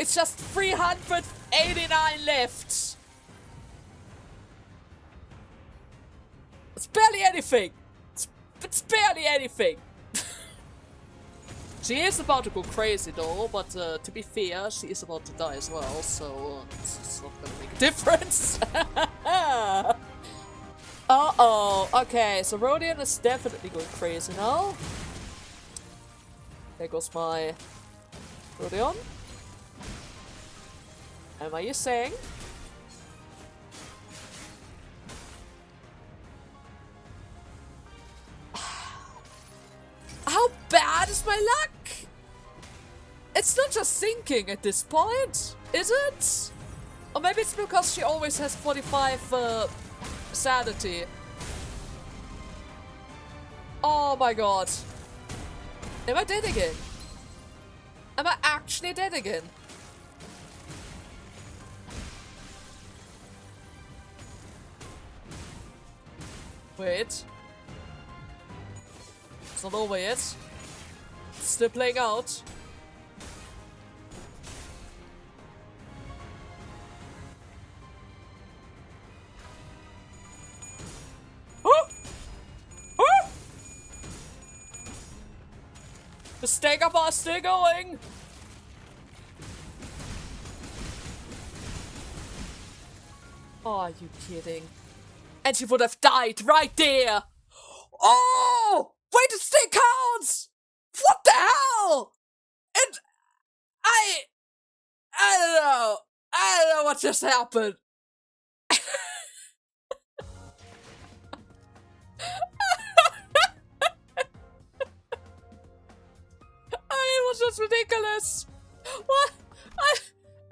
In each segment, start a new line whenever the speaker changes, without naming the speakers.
It's just 389 left. It's barely anything. It's barely anything. She is about to go crazy though, but to be fair, she is about to die as well, so it's not gonna make a difference. Uh-oh. Okay, so Rodion is definitely going crazy now. There goes my Rodion. Am I saying? How bad is my luck? It's not just sinking at this point, is it? Or maybe it's because she always has 45 sanity. Oh my god. Am I dead again? Am I actually dead again? Wait. It's not over yet. It's still playing out. Oh! Oh! The stagger bar is still going. Oh, are you kidding? And she would have died right there. Oh! Wait, it still counts! What the hell? I don't know. I don't know what just happened. It was just ridiculous. What?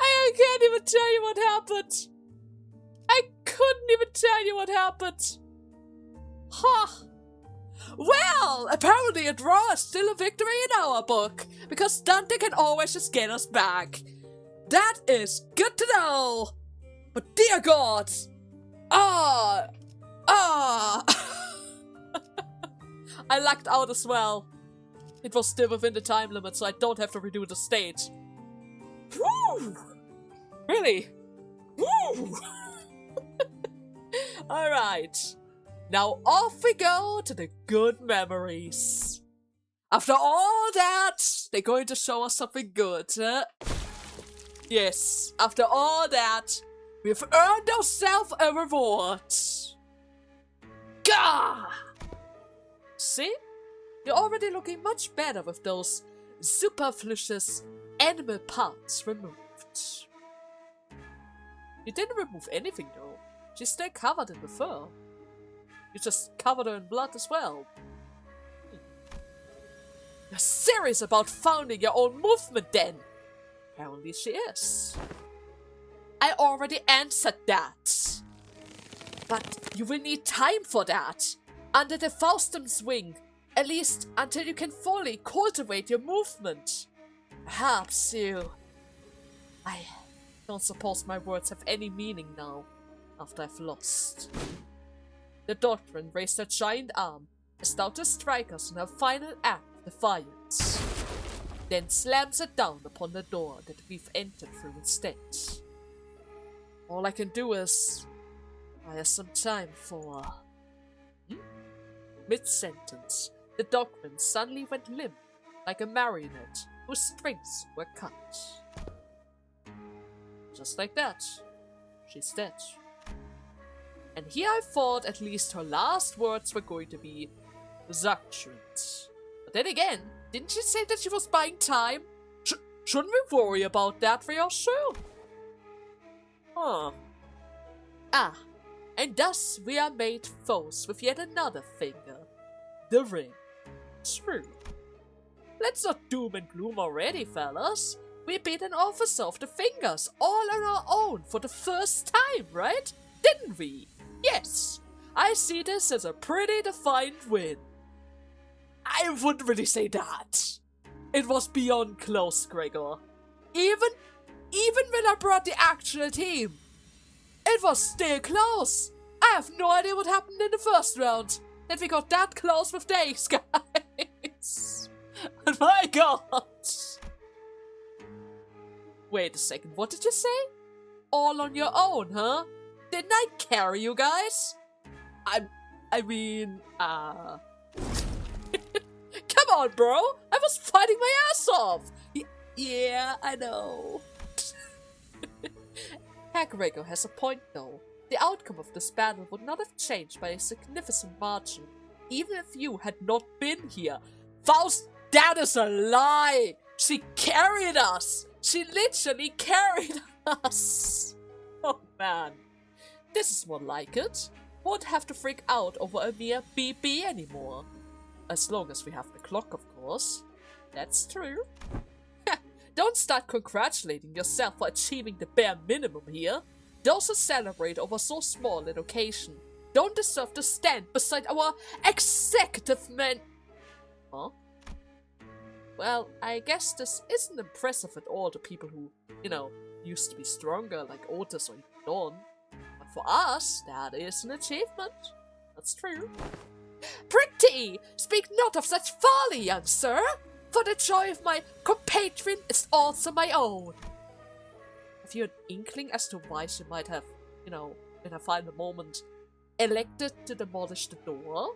I can't even tell you what happened. I couldn't even tell you what happened. Huh. Well, apparently a draw is still a victory in our book, because Dante can always just get us back. That is good to know. But dear God. I lucked out as well. It was still within the time limit, so I don't have to redo the stage. Woo! Really? Woo! Alright. Now off we go to the good memories. After all that, they're going to show us something good, huh? Yes, after all that, we've earned ourselves a reward. Gah! See? You're already looking much better with those superfluous animal parts removed. You didn't remove anything though. She's still covered in the fur. You just covered her in blood as well. You're serious about founding your own movement then? Apparently she is. I already answered that. But you will need time for that. Under the Faustum's wing. At least until you can fully cultivate your movement. Perhaps you... I don't suppose my words have any meaning now, after I've lost. The doctrine raised her giant arm, as though to strike us in her final act of defiance. Then slams it down upon the door that we've entered through instead. All I can do is... buy us some time for... Mid-sentence, the dogman suddenly went limp, like a marionette whose strings were cut. Just like that, she's dead. And here I thought at least her last words were going to be Zuctrant. But then again, didn't she say that she was buying time? Shouldn't we worry about that, Ryoshu? Huh. Ah, and thus we are made foes with yet another finger. The ring. True. Let's not doom and gloom already, fellas. We beat an officer of the fingers all on our own for the first time, right? Didn't we? Yes. I see this as a pretty defined win. I wouldn't really say that. It was beyond close, Gregor. Even when I brought the actual team, it was still close. I have no idea what happened in the first round. That we got that close with days, guys. And my god. Wait a second, what did you say? All on your own, huh? Didn't I carry you guys? I mean, come on, bro! I was fighting my ass off! Yeah, I know. Hagregor has a point, though. The outcome of this battle would not have changed by a significant margin, even if you had not been here. Faust, that is a lie! She carried us! She literally carried us! Oh man. This is more like it. Won't have to freak out over a mere BB anymore. As long as we have the clock, of course. That's true. Don't start congratulating yourself for achieving the bare minimum here. Those who celebrate over so small an occasion don't deserve to stand beside our executive man. Huh? Well, I guess this isn't impressive at all to people who, used to be stronger, like Otis or Dawn. But for us, that is an achievement. That's true. Pretty! Speak not of such folly, young sir! For the joy of my compatriot is also my own. Have you an inkling as to why she might have, in a final moment, elected to demolish the door?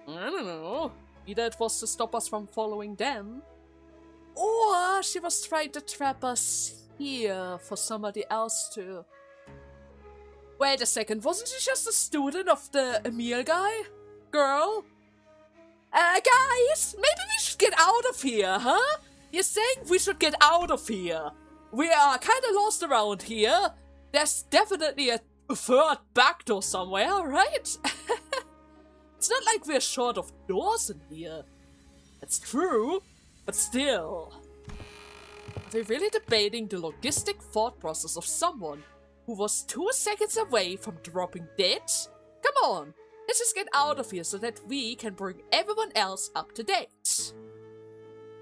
I don't know. Either it was to stop us from following them, or she was trying to trap us here for somebody else to... Wait a second, wasn't she just a student of the Emil guy? Girl? Guys, maybe we should get out of here, huh? You're saying we should get out of here. We are kinda lost around here. There's definitely a third back door somewhere, right? It's not like we're short of doors in here. That's true, but still. Are we really debating the logistic thought process of someone who was 2 seconds away from dropping dead? Come on, let's just get out of here so that we can bring everyone else up to date.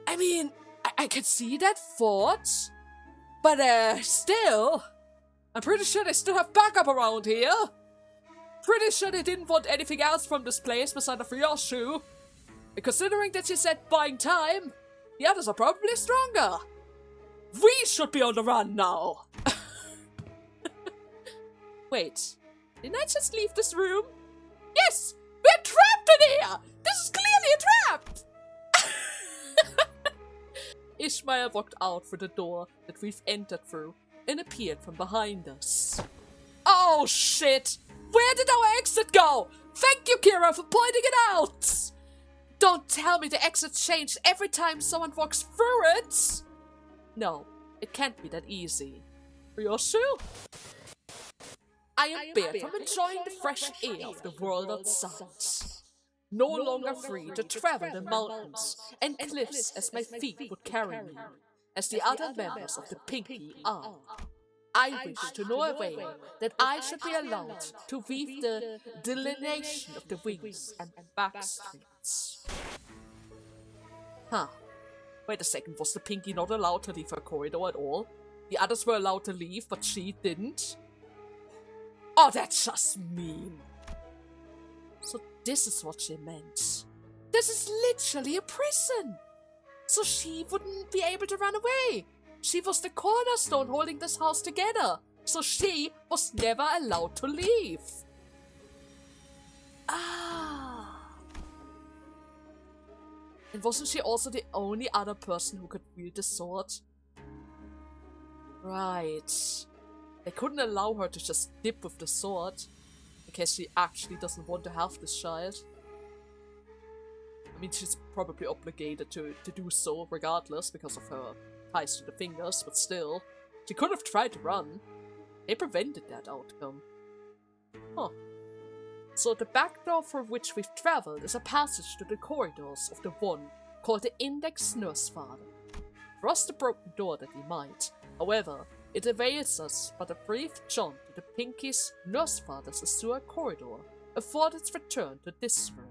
I mean, I can see that thought, but still, I'm pretty sure they still have backup around here. Pretty sure they didn't want anything else from this place beside of Ryoshu. And considering that she said buying time, the others are probably stronger. We should be on the run now. Wait, didn't I just leave this room? Yes! We're trapped in here! This is clearly a trap! Ishmael walked out through the door that we've entered through and appeared from behind us. Oh shit! Where did our exit go? Thank you, Kira, for pointing it out! Don't tell me the exit changed every time someone walks through it! No, it can't be that easy. Ryoshu? I am barred from enjoying the fresh air of the world outside. No longer free to travel the mountains and cliffs as my feet would carry me, as the other members of the Pinky are. I wish to know a way that I should be allowed to weave the delineation of the wings and back streets. Huh. Wait a second, was the Pinky not allowed to leave her corridor at all? The others were allowed to leave, but she didn't? Oh, that's just mean. So this is what she meant. This is literally a prison. So she wouldn't be able to run away. She was the cornerstone holding this house together. So she was never allowed to leave. Ah. And wasn't she also the only other person who could wield the sword? Right. They couldn't allow her to just dip with the sword, in case she actually doesn't want to have this child. I mean, she's probably obligated to do so regardless because of her ties to the fingers, but still. She could have tried to run. They prevented that outcome. Huh. So the back door for which we've traveled is a passage to the corridors of the one called the Index Nursefather. Thrust the broken door that we might, however, it avails us but a brief jaunt to the Pinky's Nursefather's azure corridor afford its return to this room.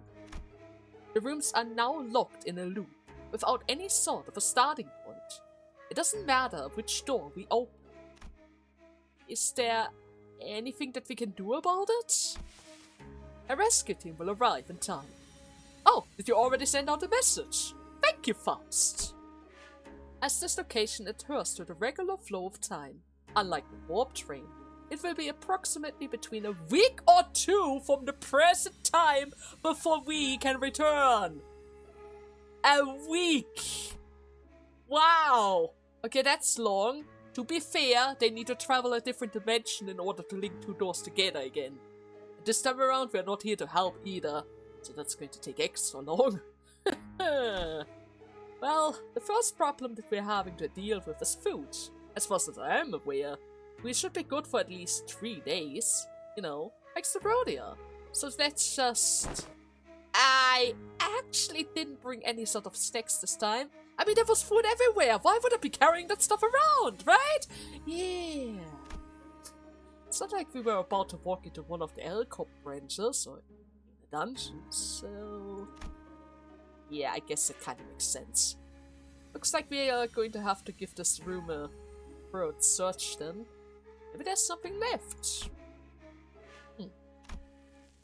The rooms are now locked in a loop, without any sort of a starting point. It doesn't matter which door we open. Is there anything that we can do about it? A rescue team will arrive in time. Oh, did you already send out a message? Thank you, Faust. As this location adheres to the regular flow of time, unlike the warp train, it will be approximately between a week or two from the present time before we can return. A week! Wow! Okay, that's long. To be fair, they need to travel a different dimension in order to link two doors together again. And this time around, we're not here to help either, so that's going to take extra long. Well, the first problem that we're having to deal with is food. As far as I am aware, we should be good for at least 3 days. You know, like Suburbia. So let's just... I actually didn't bring any sort of snacks this time. I mean, there was food everywhere. Why would I be carrying that stuff around, right? Yeah. It's not like we were about to walk into one of the L-Cop branches or the dungeons, so... Yeah, I guess it kind of makes sense. Looks like we are going to have to give this room a thorough search then. Maybe there's something left.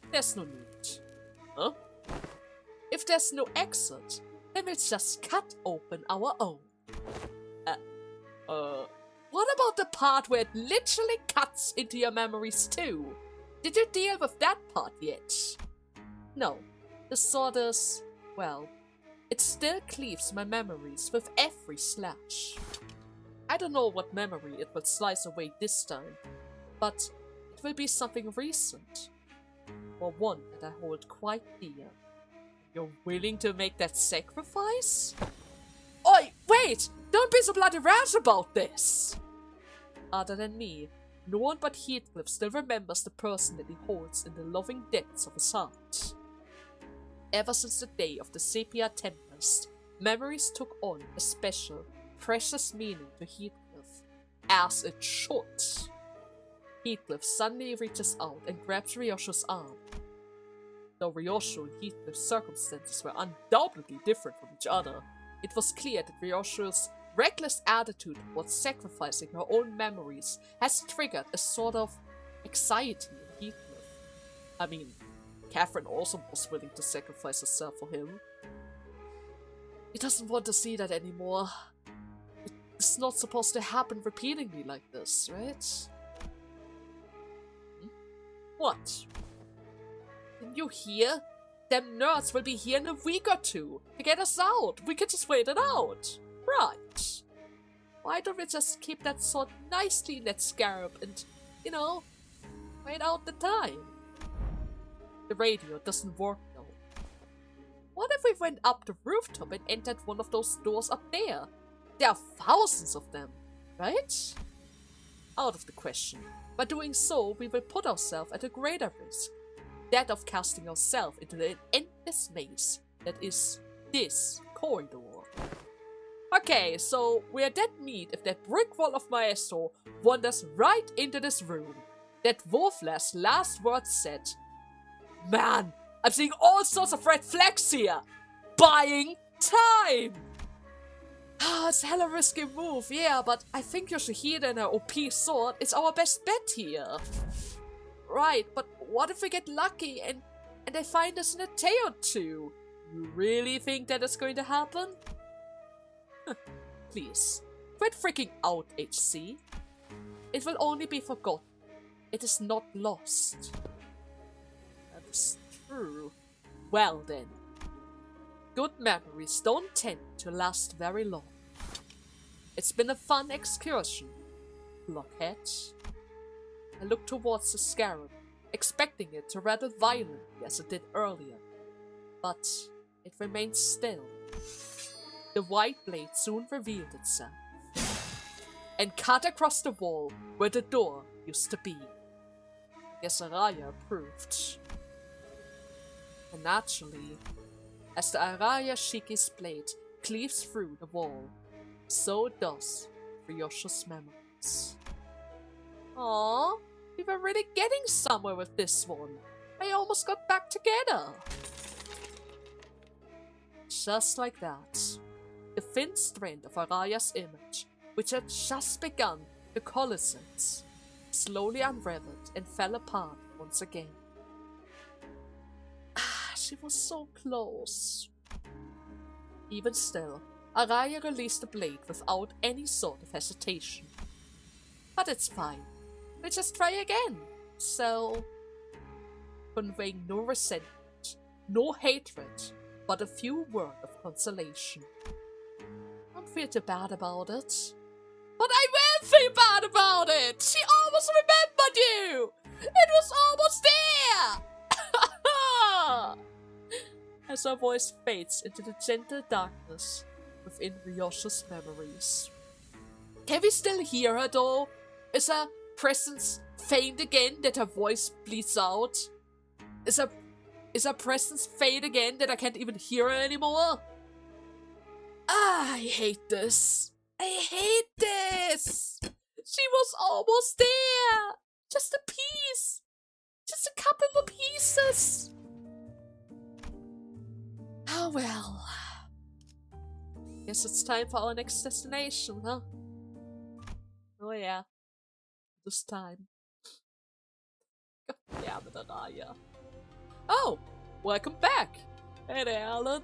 There's no need. Huh? If there's no exit, then we'll just cut open our own. What about the part where it literally cuts into your memories too? Did you deal with that part yet? No. The sword is, well, it still cleaves my memories with every slash. I don't know what memory it will slice away this time, but it will be something recent, or one that I hold quite dear. You're willing to make that sacrifice? Oi, wait! Don't be so bloody rash about this! Other than me, no one but Heathcliff still remembers the person that he holds in the loving depths of his heart. Ever since the day of the Sepia Tempest, memories took on a special, precious meaning to Heathcliff, as it should. Heathcliff suddenly reaches out and grabs Ryoshu's arm. Though Ryoshu and Heathcliff's circumstances were undoubtedly different from each other, it was clear that Ryoshu's reckless attitude towards sacrificing her own memories has triggered a sort of anxiety in Heathcliff. I mean, Catherine also was willing to sacrifice herself for him. He doesn't want to see that anymore. It's not supposed to happen repeatedly like this, right? What? Didn't you hear? Them nerds will be here in a week or two to get us out. We can just wait it out. Right. Why don't we just keep that sword nicely in that scarab and, you know, wait out the time? The radio doesn't work though. What if we went up the rooftop and entered one of those doors up there? There are thousands of them, right? Out of the question. By doing so, we will put ourselves at a greater risk. That of casting ourselves into the endless maze that is this corridor. Okay, so we're dead meat if that brick wall of Maestro wanders right into this room. That Wolfla's last words said, "Man, I'm seeing all sorts of red flags here! Buying time!" It's a hella risky move, yeah, but I think Yoshihide and her OP sword is our best bet here. Right, but what if we get lucky and they find us in a day or two? You really think that is going to happen? Please, quit freaking out, HC. It will only be forgotten. It is not lost. That is true. Well then. Good memories don't tend to last very long. It's been a fun excursion, Blockhead. I looked towards the scarab, expecting it to rattle violently as it did earlier, but it remained still. The white blade soon revealed itself, and cut across the wall where the door used to be. Yes, Araya approved. And naturally, as the Araya Shiki's blade cleaves through the wall, so does Ryoshu's memories. Aww, we were really getting somewhere with this one. I almost got back together. Just like that, the thin strand of Araya's image, which had just begun to coalesce, slowly unraveled and fell apart once again. She was so close. Even still, Araya released the blade without any sort of hesitation. But it's fine. We'll just try again. So, conveying no resentment, no hatred, but a few words of consolation. Don't feel too bad about it. But I will feel bad about it! She almost remembered you! It was almost there! As her voice fades into the gentle darkness within Ryoshu's memories. Can we still hear her though? Is her presence faint again that her voice bleeds out? Is her presence fade again that I can't even hear her anymore? I hate this. I hate this! She was almost there! Just a piece! Just a couple more pieces! Oh well. Guess it's time for our next destination, huh? Oh yeah. This time. God damn it, Araya. Oh! Welcome back! Hey there, Alan.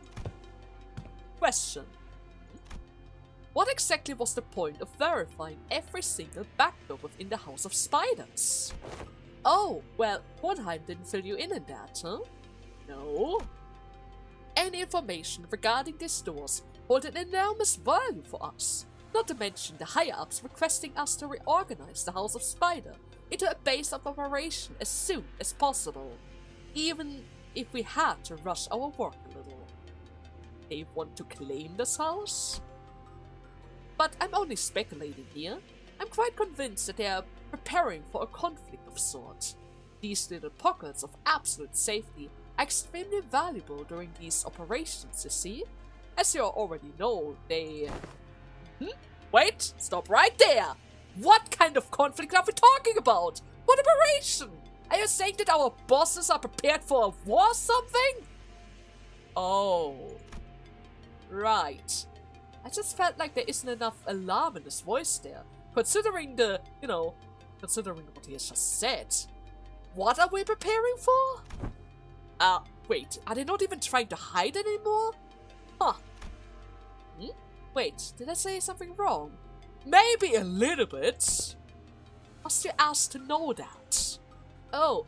Question. What exactly was the point of verifying every single backdoor within the House of Spiders? Oh, well, Bornheim didn't fill you in that, huh? No. Any information regarding these doors hold an enormous value for us, not to mention the higher-ups requesting us to reorganize the House of Spider into a base of operation as soon as possible, even if we had to rush our work a little. They want to claim this house? But I'm only speculating here. I'm quite convinced that they are preparing for a conflict of sorts. These little pockets of absolute safety are extremely valuable during these operations, you see? As you already know, they... Wait! Stop right there! What kind of conflict are we talking about? What operation? Are you saying that our bosses are prepared for a war or something? Oh. Right. I just felt like there isn't enough alarm in his voice there, considering the, considering what he has just said. What are we preparing for? Wait, are they not even trying to hide anymore? Huh. Wait, did I say something wrong? Maybe a little bit. Must you ask to know that? Oh,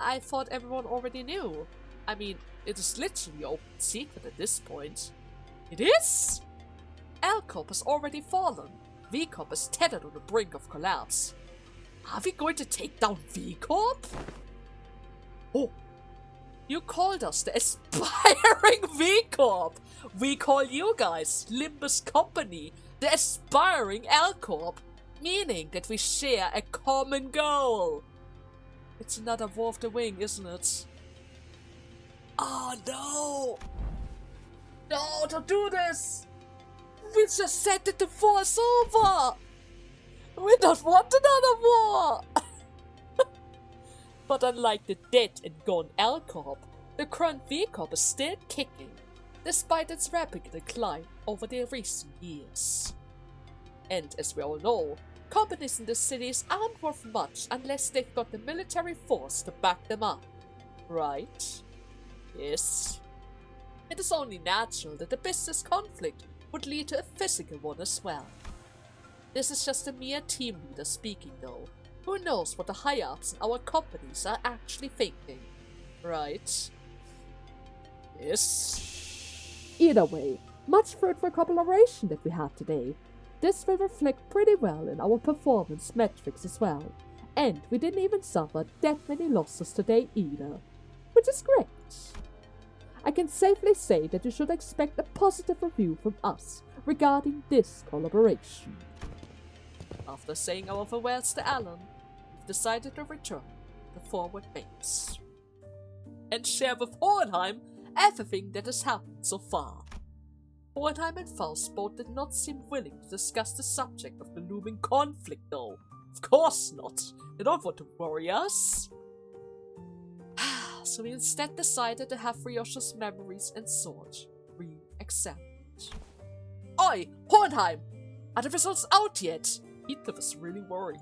I thought everyone already knew. I mean, it is literally open secret at this point. It is? L-Corp has already fallen. V-Corp is tethered on the brink of collapse. Are we going to take down V-Corp? Oh, you called us the aspiring V-Corp. We call you guys Limbus Company, the aspiring L-Corp, meaning that we share a common goal. It's another War of the Wing, isn't it? Oh no! No, don't do this! We just said that the war is over! We don't want another war! But unlike the dead and gone L-Corp, the current V-Corp is still kicking, despite its rapid decline over the recent years. And as we all know, companies in the cities aren't worth much unless they've got the military force to back them up. Right? Yes. It is only natural that a business conflict would lead to a physical one as well. This is just a mere team leader speaking though. Who knows what the higher-ups in our companies are actually thinking, right? Yes. Either way, much fruitful collaboration that we had today. This will reflect pretty well in our performance metrics as well. And we didn't even suffer that many losses today either, which is great. I can safely say that you should expect a positive review from us regarding this collaboration. After saying our farewells to Alan, we've decided to return to the forward base and share with Hohenheim everything that has happened so far. Hohenheim and Faust both did not seem willing to discuss the subject of the looming conflict though. Of course not. They don't want to worry us. So we instead decided to have Ryoshu's memories and sword re-examined. Oi, Hohenheim! Are the results out yet? Heathcliff is really worried.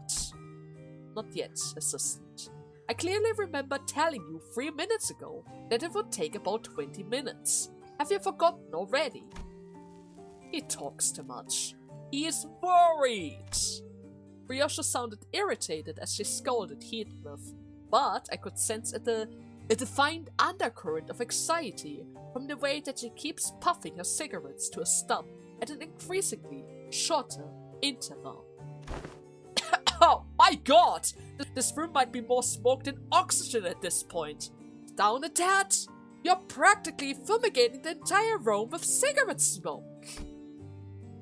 Not yet, assistant. I clearly remember telling you 3 minutes ago that it would take about 20 minutes. Have you forgotten already? He talks too much. He is worried. Ryoshu sounded irritated as she scolded Heathcliff, but I could sense a defined undercurrent of anxiety from the way that she keeps puffing her cigarettes to a stop at an increasingly shorter interval. Oh my god! This room might be more smoke than oxygen at this point. Down a tad! You're practically fumigating the entire room with cigarette smoke.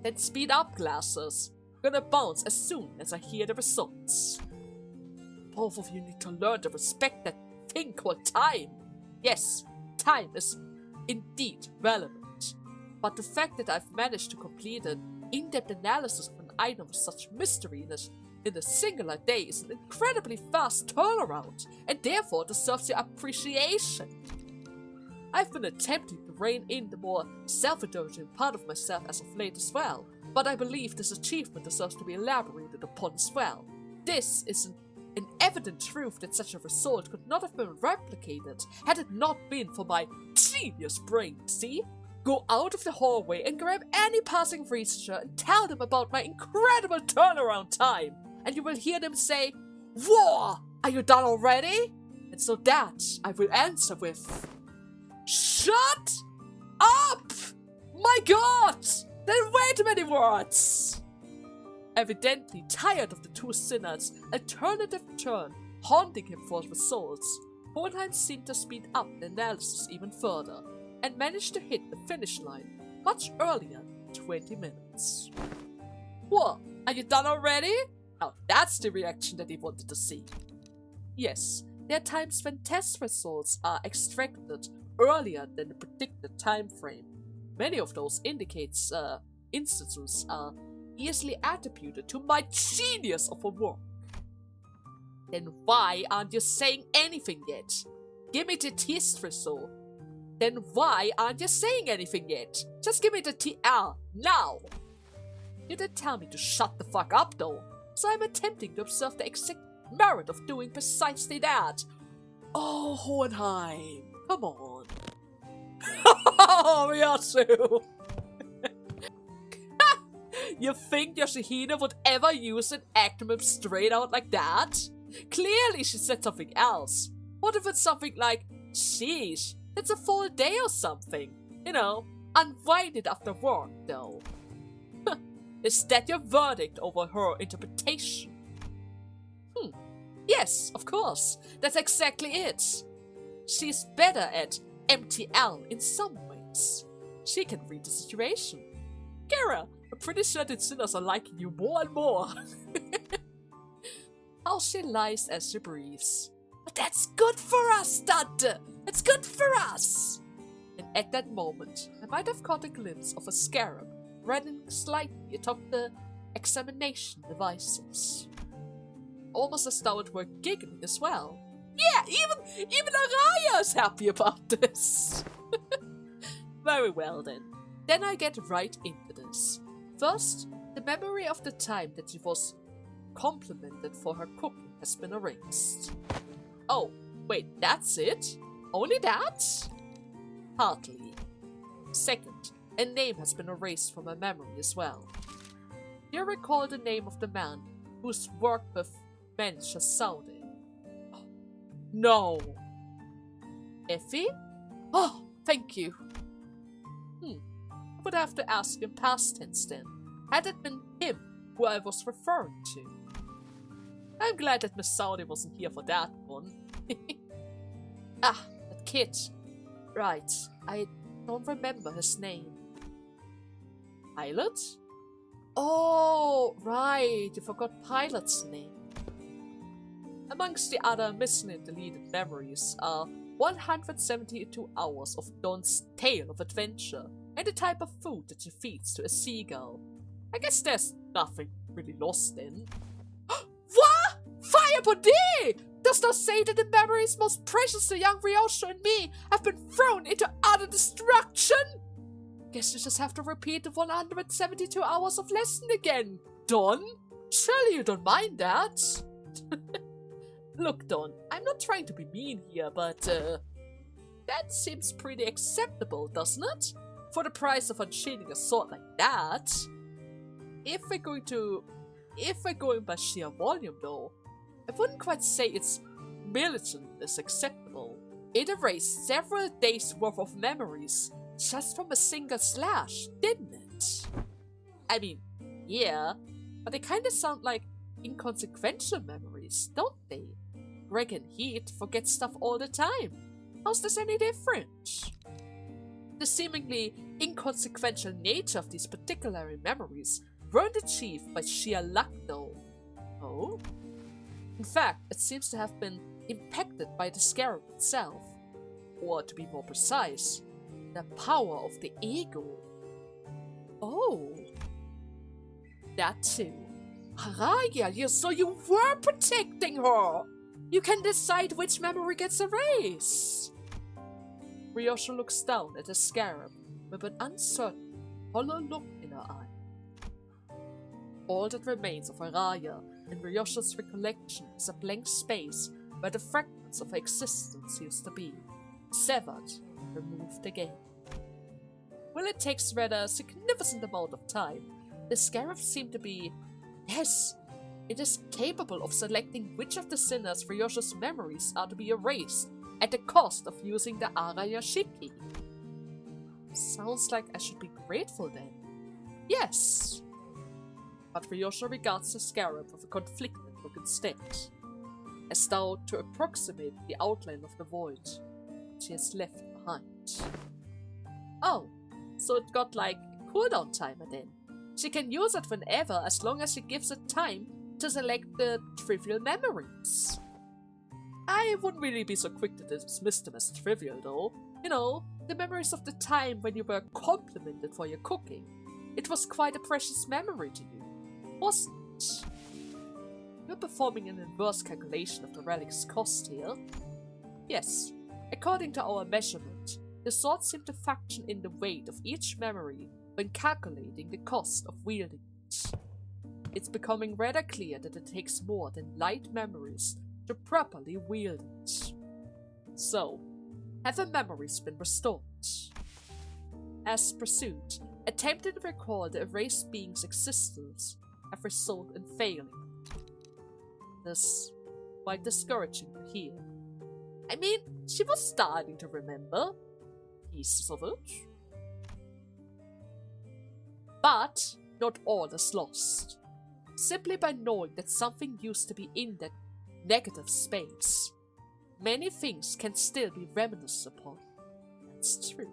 Then speed up, glasses. I'm gonna bounce as soon as I hear the results. Both of you need to learn to respect that thing called time. Yes, time is indeed relevant. But the fact that I've managed to complete an in-depth analysis of an item of such mystery in a singular day is an incredibly fast turnaround, and therefore deserves your appreciation. I've been attempting to rein in the more self-indulgent part of myself as of late as well, but I believe this achievement deserves to be elaborated upon as well. This is an evident truth that such a result could not have been replicated had it not been for my genius brain, see? Go out of the hallway and grab any passing researcher and tell them about my incredible turnaround time, and you will hear them say, "War! Are you done already?" And so that I will answer with, "Shut up! My god! There are way too many words!" Evidently tired of the two sinners' alternative turn haunting him for results, Hohenheim seemed to speed up the analysis even further, and managed to hit the finish line much earlier than 20 minutes. What? Are you done already? Now that's the reaction that he wanted to see. Yes, there are times when test results are extracted earlier than the predicted time frame. Many of those instances are easily attributed to my genius of a work. Then why aren't you saying anything yet? Give me the test result. Then why aren't you saying anything yet? Just give me the TR now. You did tell me to shut the fuck up though, so I'm attempting to observe the exact merit of doing precisely that. Oh, Hohenheim, come on. Oh, Ryoshu. You think Yoshihina would ever use an acronym straight out like that? Clearly she said something else. What if it's something like, sheesh, it's a full day or something? You know, unwind it after work though. Is that your verdict over her interpretation? Yes, of course. That's exactly it. She's better at MTL in some ways. She can read the situation. Kara, I'm pretty sure that sinners are liking you more and more. How she lies as she breathes. But that's good for us, Tante! It's good for us! And at that moment, I might have caught a glimpse of a scarab running slightly atop the examination devices. Almost as though it were giggling as well. Yeah, even Araya is happy about this! Very well then. Then I get right into this. First, the memory of the time that she was complimented for her cooking has been erased. Oh, wait, that's it? Only that? Hardly. Second, a name has been erased from my memory as well. Do you recall the name of the man whose work with Mensch has sounded? Oh, no. Effie? Oh, thank you. I would have to ask in past tense then. Had it been him who I was referring to? I'm glad that Miss Saudi wasn't here for that one. Ah, that kid. Right, I don't remember his name. Pilot? Oh, right, you forgot Pilot's name. Amongst the other missing and deleted memories are 172 hours of Dawn's tale of adventure and the type of food that she feeds to a seagull. I guess there's nothing really lost then. What? Fire Baudet! Does not say that the memories most precious to young Ryoshu and me have been thrown into utter destruction? Guess you just have to repeat the 172 hours of lesson again, Dawn. Surely you don't mind that? Look, Dawn, I'm not trying to be mean here, but that seems pretty acceptable, doesn't it? for the price of unchaining a sword like that. If we're going by sheer volume though, I wouldn't quite say its militant is acceptable. It erased several days worth of memories just from a single slash, didn't it? I mean, yeah, but they kinda sound like inconsequential memories, don't they? Greg and Heat forget stuff all the time. How's this any different? The seemingly inconsequential nature of these particular memories weren't achieved by sheer luck though. Oh? In fact, it seems to have been impacted by the scarab itself. Or to be more precise, the power of the ego. Oh. That too. Araya, so you were protecting her! You can decide which memory gets erased. Ryoshu looks down at the scarab with an uncertain, hollow look in her eye. All that remains of Araya in Ryoshu's recollection is a blank space where the fragments of her existence used to be, severed and removed again. While it takes rather a significant amount of time, the scarab seemed to be, yes, it is capable of selecting which of the sinners Ryoshu's memories are to be erased at the cost of using the Arayashiki. Sounds like I should be grateful then. Yes. But Ryoshu regards the scarab with a conflicted look instead, as though to approximate the outline of the void she has left behind. Oh, so it got like a cooldown timer then. She can use it whenever as long as she gives it time to select the trivial memories. I wouldn't really be so quick to dismiss them as trivial though. You know, the memories of the time when you were complimented for your cooking. It was quite a precious memory to you, wasn't it? You're performing an inverse calculation of the relic's cost here. Yes, according to our measurement, the swords seem to function in the weight of each memory when calculating the cost of wielding it. It's becoming rather clear that it takes more than light memories to properly wield it. So, have her memories been restored? As pursued, attempting to recall the erased being's existence have resulted in failing. This quite discouraging to hear. I mean, she was starting to remember pieces of it. But not all is lost. Simply by knowing that something used to be in that negative space, many things can still be reminisced upon. That's true.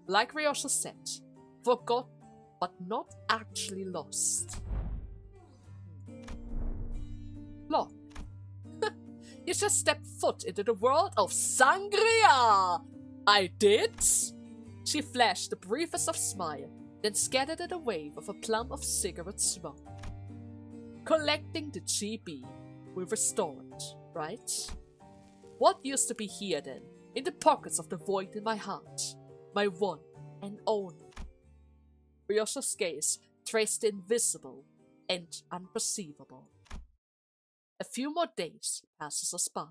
Like Ryoshu said, forgotten but not actually lost. Look, you just stepped foot into the world of Sangria! I did? She flashed the briefest of smile, then scattered it away with a plum of cigarette smoke. Collecting the GB will restore it, right? What used to be here then, in the pockets of the void in my heart, my one and only? Ryoshu's gaze traced the invisible and unperceivable. A few more days passes us by.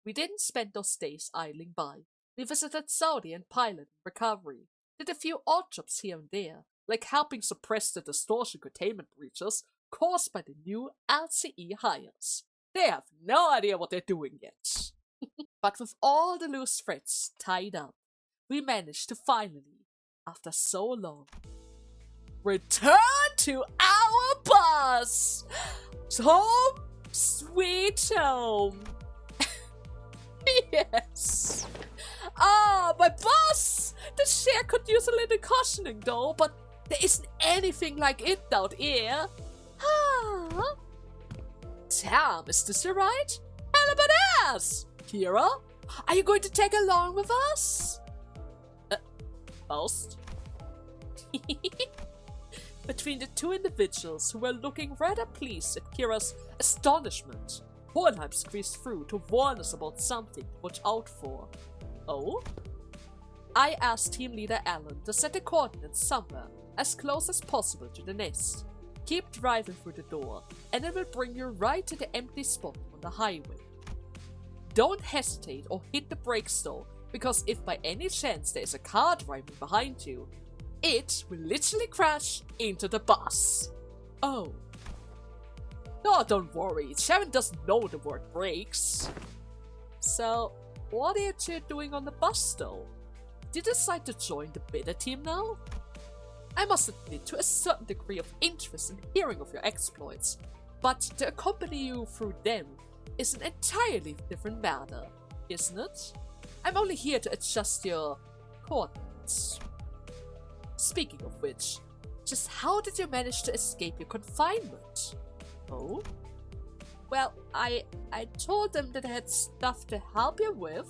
We didn't spend those days idling by. We visited Saudi and Pilot in recovery, did a few odd jobs here and there, like helping suppress the distortion containment breaches caused by the new LCE hires. They have no idea what they're doing yet. But with all the loose threads tied up, we managed to finally, after so long, return to our bus! Home, sweet home. Yes. Ah, my boss! The chair could use a little cushioning though, but there isn't anything like it out here. Ah. Damn, is this your right? Hell of an ass! Kira, are you going to tag along with us? Faust? Between the two individuals who were looking rather pleased at Kira's astonishment, Hohenheim squeezed through to warn us about something to watch out for. Oh? I asked team leader Alan to set the coordinates somewhere as close as possible to the nest. Keep driving through the door, and it will bring you right to the empty spot on the highway. Don't hesitate or hit the brakes though, Because if by any chance there is a car driving behind you, it will literally crash into the bus. Oh. No, don't worry, Sharon doesn't know the word brakes. So, what are you two doing on the bus though? Did you decide to join the bidder team now? I must admit to a certain degree of interest in hearing of your exploits, but to accompany you through them is an entirely different matter, isn't it? I'm only here to adjust your coordinates. Speaking of which, just how did you manage to escape your confinement? Oh? Well, I told them that I had stuff to help you with,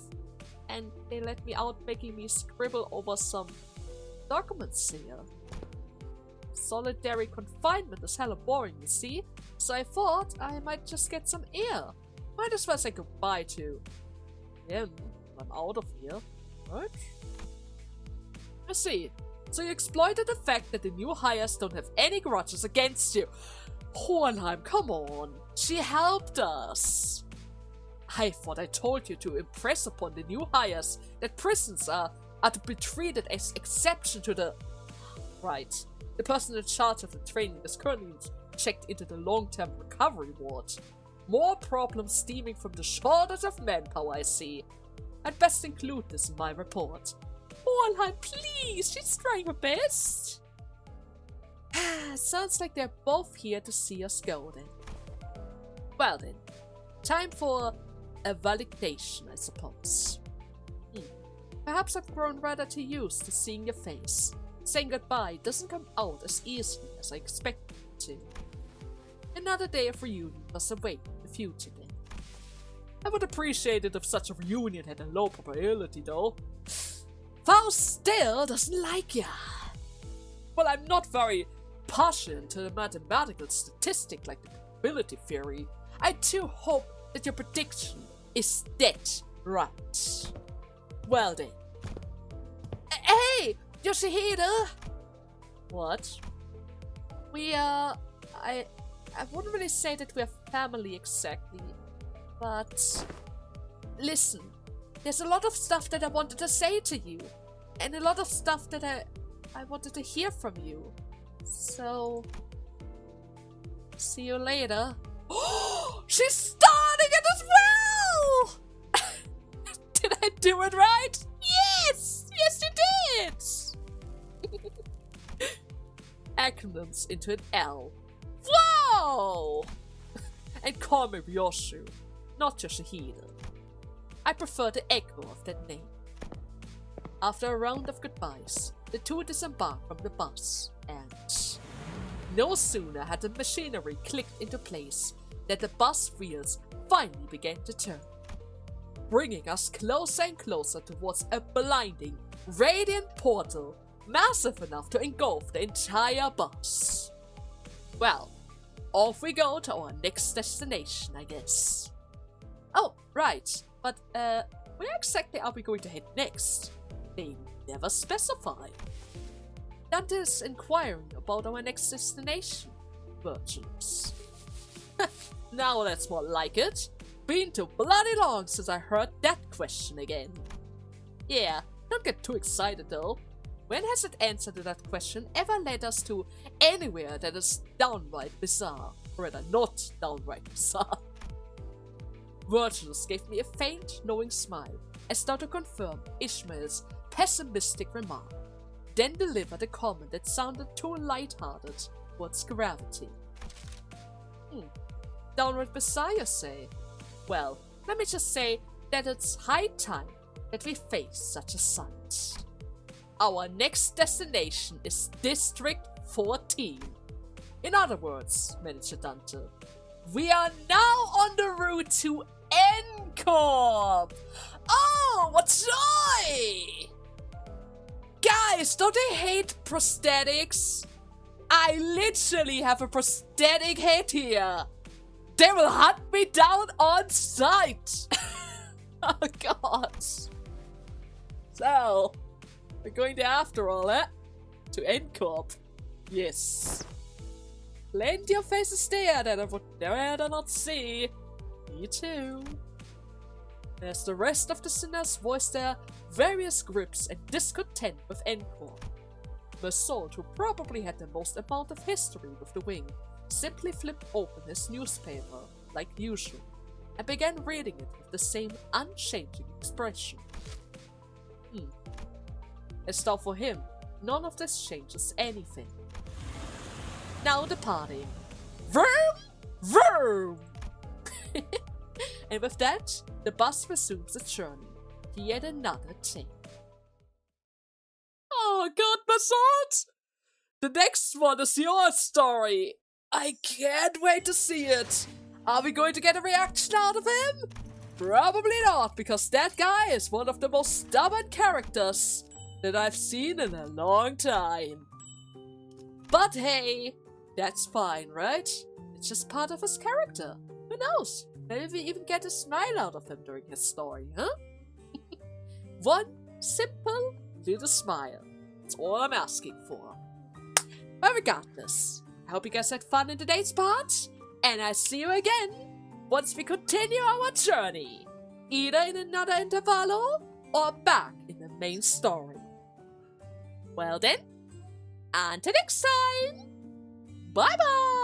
and they let me out making me scribble over some documents here. Solitary confinement is hella boring, you see, so I thought I might just get some air. Might as well say goodbye to him when I'm out of here, right? I see. So you exploited the fact that the new hires don't have any grudges against you. Hohenheim, come on. She helped us. I thought I told you to impress upon the new hires that prisons are to be treated as exception to the... Right. The person in charge of the training is currently checked into the long-term recovery ward. More problems stemming from the shortage of manpower, I see. I'd best include this in my report. Hohenheim, please! She's trying her best! Sounds like they're both here to see us go then. Well then, time for a validation, I suppose. Perhaps I've grown rather too used to seeing your face. Saying goodbye doesn't come out as easily as I expected it to. Another day of reunion must await in the future then. I would appreciate it if such a reunion had a low probability though. Faust still doesn't like ya. Well, I'm not very partial to the mathematical statistic like the probability theory. I too hope that your prediction is dead right. Well then. Hey, Yoshihide! What? I wouldn't really say that we're family exactly, but listen, there's a lot of stuff that I wanted to say to you, and a lot of stuff that I wanted to hear from you. So, see you later. She's starting it as well! Did I do it right? Yes! Yes, you did! Acronyms into an L. Whoa! And call me Ryoshu, not Yoshihide. I prefer the echo of that name. After a round of goodbyes, the two disembarked from the bus, and no sooner had the machinery clicked into place than the bus wheels finally began to turn, bringing us closer and closer towards a blinding, radiant portal massive enough to engulf the entire bus. Well, off we go to our next destination, I guess. Oh, right, but where exactly are we going to head next? They never specify. Dante is inquiring about our next destination, virgins. Now that's more like it. Been too bloody long since I heard that question again. Yeah, don't get too excited though. When has an answer to that question ever led us to anywhere that is downright bizarre? Or rather, not downright bizarre. Virgils gave me a faint, knowing smile, as though to confirm Ishmael's pessimistic remark, then delivered a comment that sounded too light-hearted towards gravity. Downright bizarre, you say? Well, let me just say that it's high time that we face such a sight. Our next destination is District 14. In other words, Manager Dante, we are now on the route to N-Corp! Oh, what joy! Guys, don't they hate prosthetics? I literally have a prosthetic head here. They will hunt me down on sight. Oh god. So, we're going to after all that to N-Corp. Yes. Plenty of faces there that I would rather not see. Me too. as the rest of the sinners voiced their various grips and discontent with Encore. Massault, who probably had the most amount of history with the wing, simply flipped open his newspaper, like usual, and began reading it with the same unchanging expression. As though for him, none of this changes anything. Now departing. Vroom! Vroom! And with that, the bus resumes its journey to yet another thing. Oh god, Massault! The next one is your story! I can't wait to see it! Are we going to get a reaction out of him? Probably not, because that guy is one of the most stubborn characters that I've seen in a long time. But hey, that's fine, right? It's just part of his character. Who knows? Maybe we even get a smile out of him during his story, huh? One simple little smile. That's all I'm asking for. But regardless, I hope you guys had fun in today's part, and I'll see you again once we continue our journey, either in another Intervallo or back in the main story. Well then, until next time, bye bye!